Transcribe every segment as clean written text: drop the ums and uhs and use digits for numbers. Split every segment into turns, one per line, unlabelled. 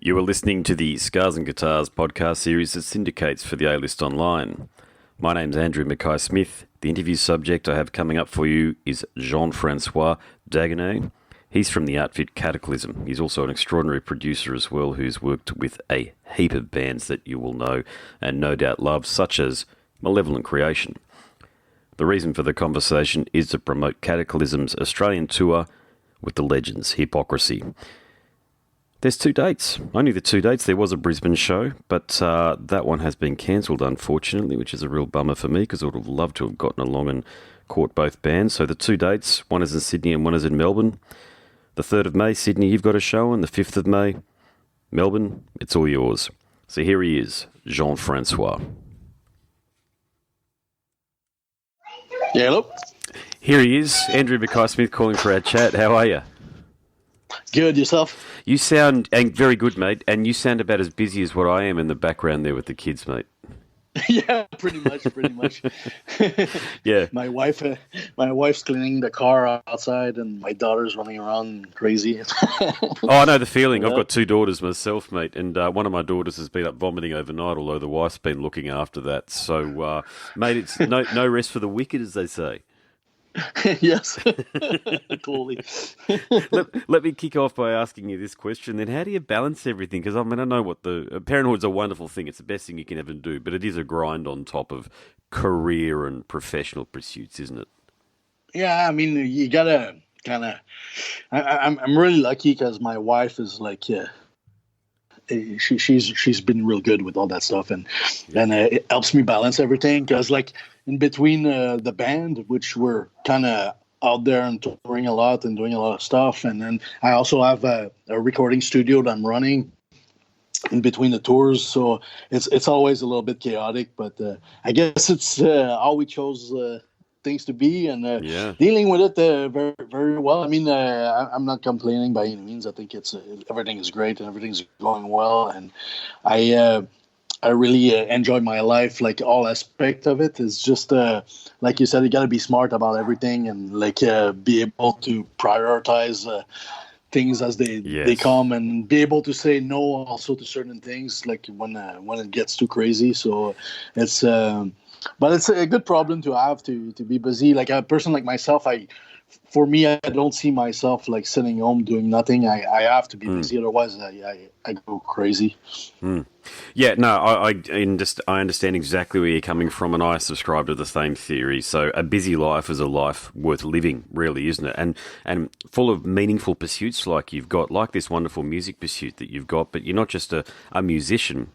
You are listening to the Scars and Guitars podcast series that syndicates for the A-List Online. My name's Andrew Mackay-Smith. The interview subject I have coming up for you is Jean-Francois Dagenais. He's from the outfit Kataklysm. He's also an extraordinary producer as well, who's worked with a heap of bands that you will know and no doubt love, such as Malevolent Creation. The reason for the conversation is to promote Kataklysm's Australian tour with the legends Hypocrisy. There's two dates. Only the two dates. There was a Brisbane show, but that one has been cancelled, unfortunately, which is a real bummer for me because I would have loved to have gotten along and caught both bands. So the two dates, one is in Sydney and one is in Melbourne. The 3rd of May, Sydney, you've got a show, and the 5th of May, Melbourne, it's all yours. So here he is, Jean-Francois.
Yeah, hello.
Here he is, Andrew Mackay-Smith calling for our chat. How are you?
Good, yourself?
You sound very good, mate, and you sound about as busy as what I am in the background there with the kids, mate.
Yeah, pretty much.
Yeah.
My wife's cleaning the car outside, and my daughter's running around crazy.
Oh, I know the feeling. I've got two daughters myself, mate, and one of my daughters has been up vomiting overnight, although the wife's been looking after that. So, mate, it's no rest for the wicked, as they say.
Yes, totally.
let me kick off by asking you this question then. How do you balance everything? Because, I mean, I know what parenthood's a wonderful thing. It's the best thing you can ever do, but it is a grind on top of career and professional pursuits, isn't it?
Yeah, I mean, you gotta kind of... I'm really lucky because my wife is like... She's been real good with all that stuff, and it helps me balance everything because, like, in between the band, which we're kind of out there and touring a lot and doing a lot of stuff, and then I also have a recording studio that I'm running in between the tours, so it's always a little bit chaotic, but I guess it's how we chose things to be, and dealing with it very, very well. I mean, I'm not complaining by any means. I think everything is great and everything's going well, and I really enjoy my life. Like, all aspect of it is just like you said, you got to be smart about everything and like be able to prioritize things as they come, and be able to say no also to certain things, like when it gets too crazy. So it's but it's a good problem to have, to be busy. Like a person like myself, for me, I don't see myself like sitting home doing nothing. I have to be busy, otherwise I go crazy.
Yeah, no, I understand exactly where you're coming from, and I subscribe to the same theory. So a busy life is a life worth living, really, isn't it? And full of meaningful pursuits like you've got, like this wonderful music pursuit that you've got, but you're not just a musician,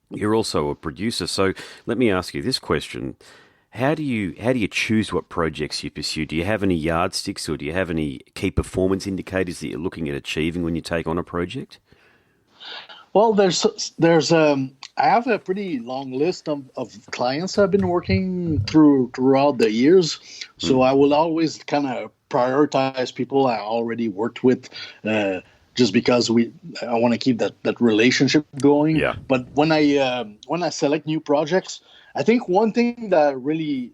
you're also a producer. So let me ask you this question. How do you choose what projects you pursue? Do you have any yardsticks, or do you have any key performance indicators that you're looking at achieving when you take on a project?
Well, there's I have a pretty long list of clients I've been working throughout the years. So I will always kind of prioritize people I already worked with, just because I want to keep that relationship going. Yeah. But when I select new projects, I think one thing that really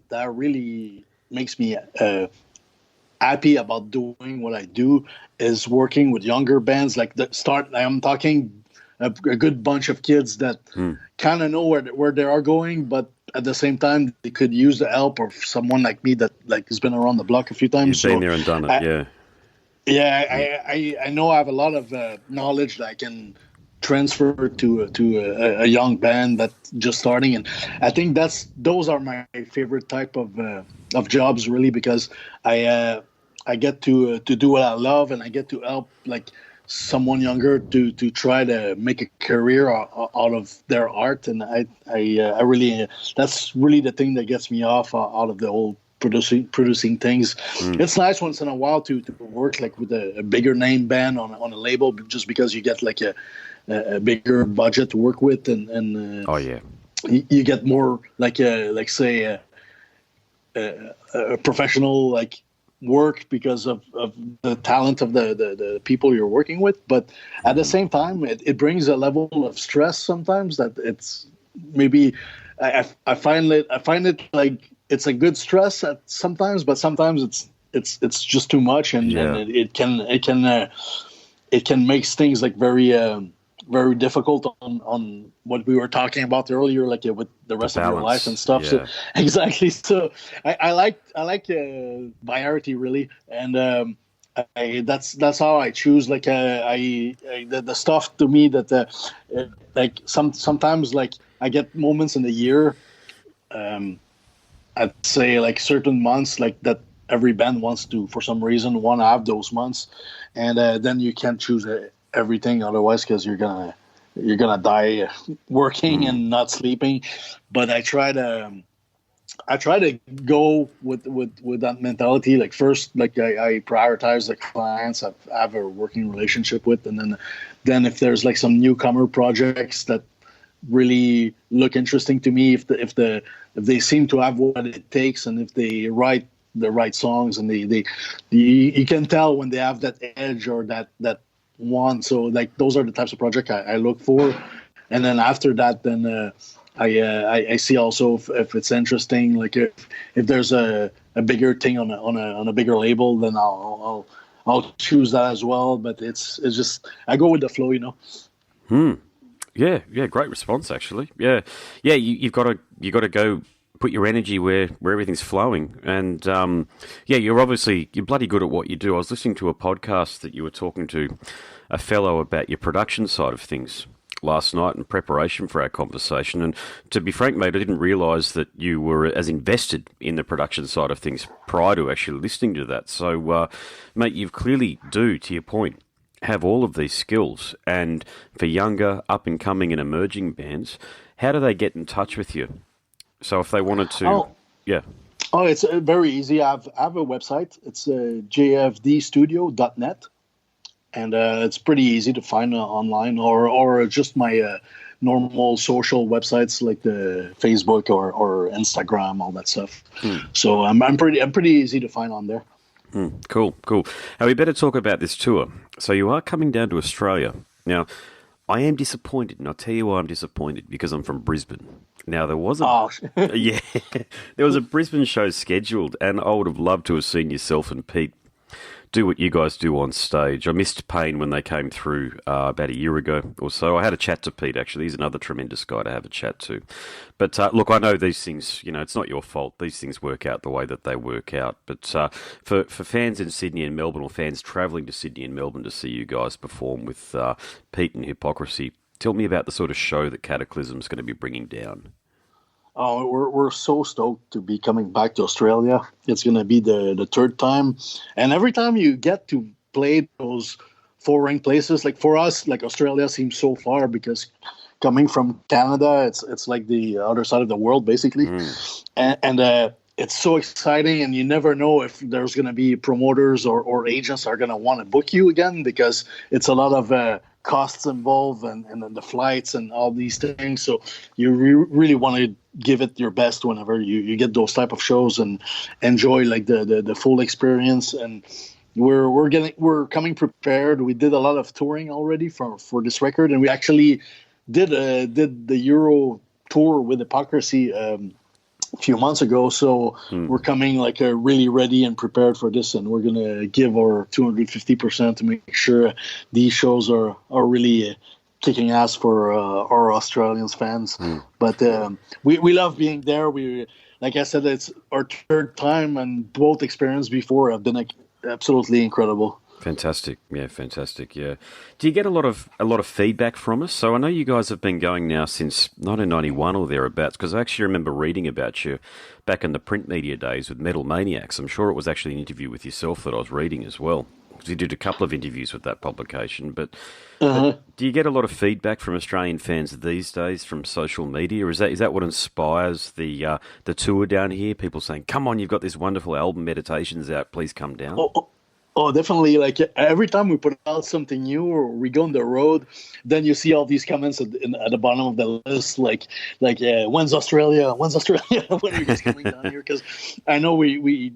makes me happy about doing what I do is working with younger bands. Like I'm talking a good bunch of kids that kind of know where they are going, but at the same time they could use the help of someone like me that like has been around the block a few times.
You've been there and done it, yeah.
Yeah, I know I have a lot of knowledge that I can transfer to a young band that's just starting, and I think those are my favorite type of jobs, really, because I get to do what I love, and I get to help like someone younger to try to make a career out of their art, and I really, that's really the thing that gets me off out of the whole producing things. It's nice once in a while to work like with a bigger name band on a label, just because you get like a bigger budget to work with, and you get more like say a professional like work because of the talent of the people you're working with. But at the same time, it brings a level of stress sometimes that it's maybe I find it like it's a good stress at sometimes, but sometimes it's just too much, and it can make things like very very difficult on what we were talking about earlier, like with the
The
rest of your life and
balance.
stuff. So
Yeah.
exactly. So I like variety really, and that's how I choose. Like the stuff to me that like sometimes like I get moments in the year. Um, I'd say like certain months like that every band wants to for some reason want to have those months, and then you can't choose everything otherwise because you're gonna die working
Mm.
and not sleeping. But I try to go with that mentality. Like first, like I prioritize the clients I have a working relationship with, and then if there's like some newcomer projects that really look interesting to me, if they seem to have what it takes, and if they write the right songs, and they you can tell when they have that edge or that one. So like those are the types of project I look for, and then after that, then I see also if it's interesting, like if there's a bigger thing on a bigger label, then I'll choose that as well. But it's just I go with the flow, you know.
Yeah, yeah, great response actually. Yeah, yeah, you've got to go put your energy where everything's flowing, and yeah, you're bloody good at what you do. I was listening to a podcast that you were talking to a fellow about your production side of things last night in preparation for our conversation, and to be frank, mate, I didn't realise that you were as invested in the production side of things prior to actually listening to that. So, mate, you've clearly to your point, have all of these skills. And for younger, up and coming and emerging bands, how do they get in touch with you? So if they wanted to,
Oh,
yeah.
it's very easy. I have a website. It's jfdstudio.net, and it's pretty easy to find online, or just my normal social websites like the Facebook or Instagram, all that stuff. So I'm pretty easy to find on there.
Cool, cool. Now we better talk about this tour. So you are coming down to Australia. Now, I am disappointed, and I'll tell you why I'm disappointed, because I'm from Brisbane. Now there was a
Oh,
yeah, there was a Brisbane show scheduled, and I would have loved to have seen yourself and Pete do what you guys do on stage. I missed Pain when they came through about a year ago or so. I had a chat to Pete, actually. He's another tremendous guy to have a chat to. But look, I know these things, it's not your fault. These things work out the way that they work out. But for fans in Sydney and Melbourne, or fans travelling to Sydney and Melbourne to see you guys perform with Pete and Hypocrisy, tell me about the sort of show that Cataclysm's going to be bringing down.
oh, we're so stoked to be coming back to Australia. It's gonna be the third time, and every time you get to play those foreign places, like for us, like Australia seems so far because coming from Canada, it's like the other side of the world basically, and it's so exciting, and you never know if there's gonna be promoters or agents are gonna want to book you again because it's a lot of costs involved, and then the flights and all these things. So you really want to give it your best whenever you get those type of shows and enjoy like the full experience. And we're coming prepared. We did a lot of touring already for this record, and we actually did the Euro tour with Hypocrisy a few months ago. So we're coming like really ready and prepared for this, and we're gonna give our 250% to make sure these shows are really kicking ass for our Australians fans. But we love being there. We, like I said, it's our third time, and both experiences before have been like absolutely incredible.
Fantastic, yeah, fantastic, yeah. Do you get a lot of feedback from us? So I know you guys have been going now since 1991 or thereabouts, because I actually remember reading about you back in the print media days with Metal Maniacs. I'm sure it was actually an interview with yourself that I was reading as well, because you did a couple of interviews with that publication. But do you get a lot of feedback from Australian fans these days from social media? Is that what inspires the tour down here? People saying, "Come on, you've got this wonderful album, Meditations, out. Please come down."
Oh, definitely. Like every time we put out something new or we go on the road, then you see all these comments at the bottom of the list, like when's Australia? When's Australia? When are you guys coming down here? Because I know we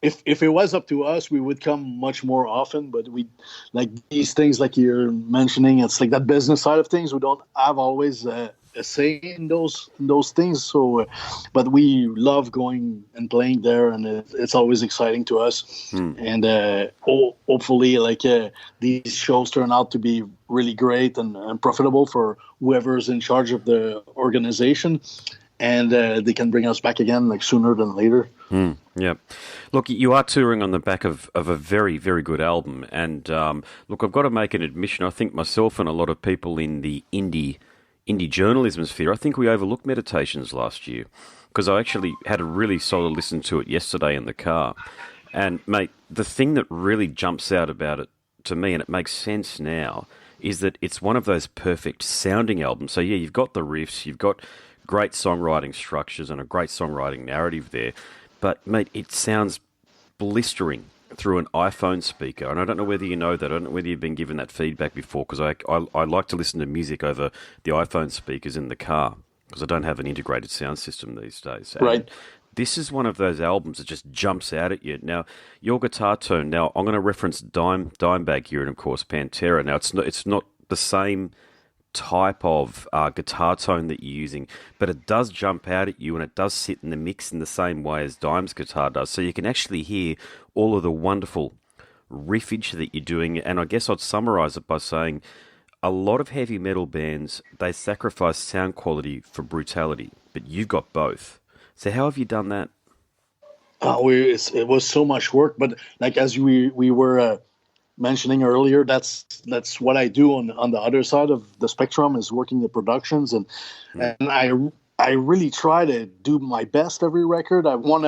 if it was up to us, we would come much more often. But we like these things, like you're mentioning, it's like that business side of things. We don't have always a say in those things. So, but we love going and playing there, and it's always exciting to us. And hopefully, like these shows turn out to be really great and profitable for whoever's in charge of the organization, and they can bring us back again like sooner than later.
Yeah. Look, you are touring on the back of a very, very good album. And look, I've got to make an admission. I think myself and a lot of people in the indie journalism sphere, I think we overlooked Meditations last year, because I actually had a really solid listen to it yesterday in the car. And, mate, the thing that really jumps out about it to me, and it makes sense now, is that it's one of those perfect sounding albums. So, yeah, you've got the riffs, you've got great songwriting structures and a great songwriting narrative there. But, mate, it sounds blistering through an iPhone speaker. And I don't know whether you know that. I don't know whether you've been given that feedback before, because I like to listen to music over the iPhone speakers in the car, because I don't have an integrated sound system these days. And
Right.
this is one of those albums that just jumps out at you. Now, your guitar tone, now I'm going to reference Dimebag here and, of course, Pantera. Now, it's not the same type of guitar tone that you're using, but it does jump out at you, and it does sit in the mix in the same way as Dime's guitar does. So you can actually hear all of the wonderful riffage that you're doing. And I guess I'd summarize it by saying a lot of heavy metal bands, they sacrifice sound quality for brutality, but you've got both. So how have you done that?
It was so much work, but like as we were mentioning earlier, that's what I do on the other side of the spectrum, is working the productions, and I really try to do my best every record. I want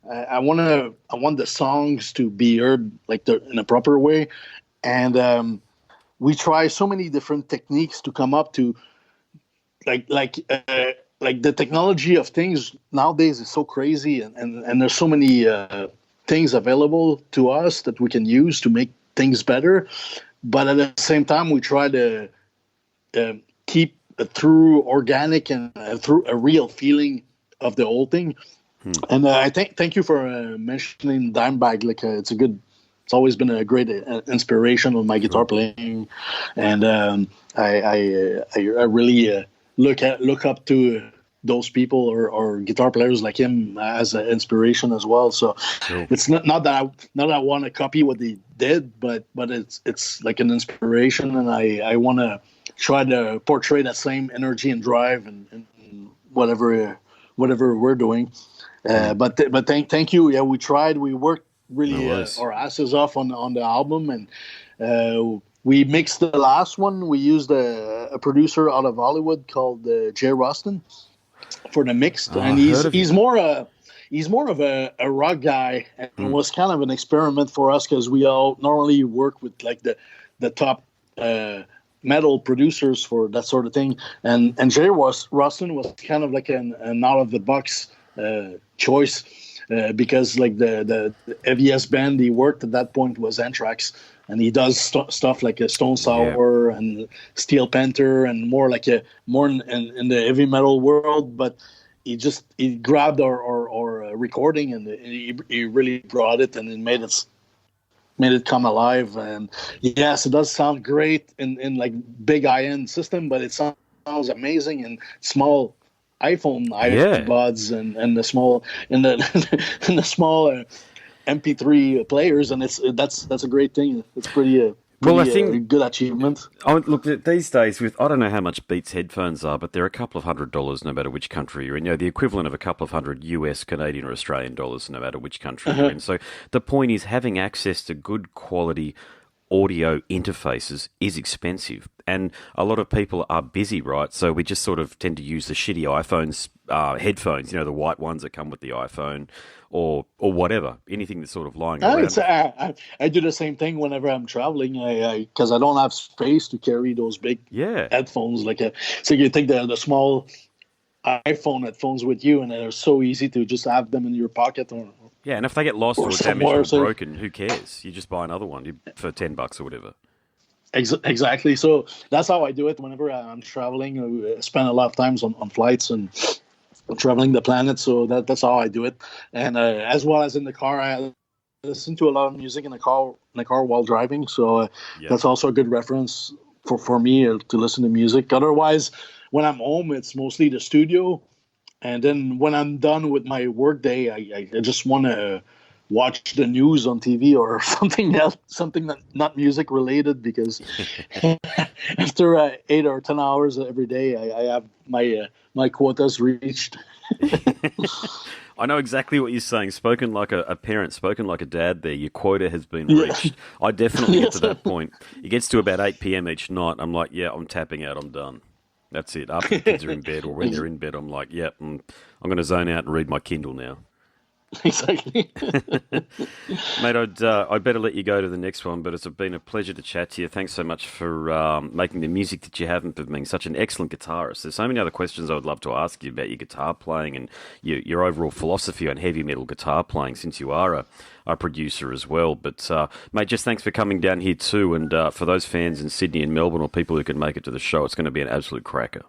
the songs to be heard like in a proper way, and we try so many different techniques to come up to like the technology of things nowadays is so crazy, and there's so many things available to us that we can use to make things better, but at the same time we try to keep a true organic and through a real feeling of the whole thing. And I thank you for mentioning Dimebag. Like it's always been a great inspiration of my guitar playing, and I really look up to those people or guitar players like him as an inspiration as well. So it's not that I want to copy what they did, but it's like an inspiration, and I want to try to portray that same energy and drive and whatever we're doing. But thank you. Yeah, we worked really our asses off on the album, and we mixed the last one. We used a producer out of Hollywood called Jay Rustin for the mixed, and he's more of a rock guy, and it was kind of an experiment for us, because we all normally work with like the top metal producers for that sort of thing, and Jay Rustin was kind of like an out of the box choice, because like the heaviest band he worked at that point was Anthrax, and he does stuff like a Stone Sour and Steel Panther, and more in the heavy metal world. But he grabbed our recording, and he really brought it, and it made it come alive. And yes, it does sound great in like big high-end system, but it sounds amazing in small iPhone buds and the small in the small MP3 players, and that's a great thing. It's pretty I think good achievement.
Look, these days, I don't know how much Beats headphones are, but they're a couple of $100 no matter which country you're in. The equivalent of a couple of hundred US, Canadian, or Australian dollars no matter which country you're in. So the point is, having access to good quality audio interfaces is expensive, and a lot of people are busy, right? So we just sort of tend to use the shitty iPhones headphones, the white ones that come with the iPhone, or whatever, anything that's sort of lying around.
I do the same thing whenever I'm traveling, because I don't have space to carry those big headphones. So you take the small iPhone headphones with you, and they're so easy to just have them in your pocket.
And if they get lost or damaged or broken, who cares? You just buy another one for $10 or whatever.
Exactly. So that's how I do it whenever I'm traveling. I spend a lot of times on flights and traveling the planet. So that's how I do it. And as well as in the car, I listen to a lot of music in the car while driving. So that's also a good reference for me to listen to music. Otherwise, when I'm home, it's mostly the studio. And then when I'm done with my work day, I just want to watch the news on TV or something else, something that not music related, because after 8 or 10 hours every day, I have my quotas reached.
I know exactly what you're saying. Spoken like a parent, spoken like a dad there. Your quota has been reached. I definitely get to that point. It gets to about 8 p.m. each night. I'm like, yeah, I'm tapping out. I'm done. That's it. After the kids are in bed or when they're in bed, I'm like, yeah, I'm going to zone out and read my Kindle now.
Exactly.
Mate, I'd better let you go to the next one, but it's been a pleasure to chat to you. Thanks so much for making the music that you have and for being such an excellent guitarist. There's so many other questions I would love to ask you about your guitar playing and your overall philosophy on heavy metal guitar playing, since you are a producer as well. But, mate, just thanks for coming down here too. And for those fans in Sydney and Melbourne or people who can make it to the show, it's going to be an absolute cracker.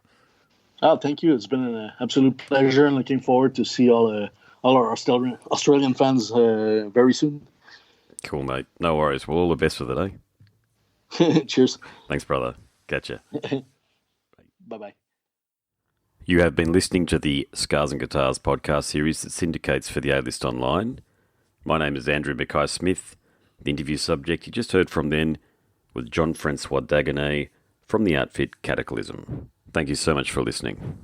Oh, thank you. It's been an absolute pleasure, and looking forward to see all our Australian fans very soon.
Cool, mate. No worries. Well, all the best with it,
eh? Cheers.
Thanks, brother. Catch ya.
Bye-bye.
You have been listening to the Scars and Guitars podcast series that syndicates for the A-List Online. My name is Andrew Mackay-Smith. The interview subject you just heard from then was Jean-Francois Dagenais from the outfit Kataklysm. Thank you so much for listening.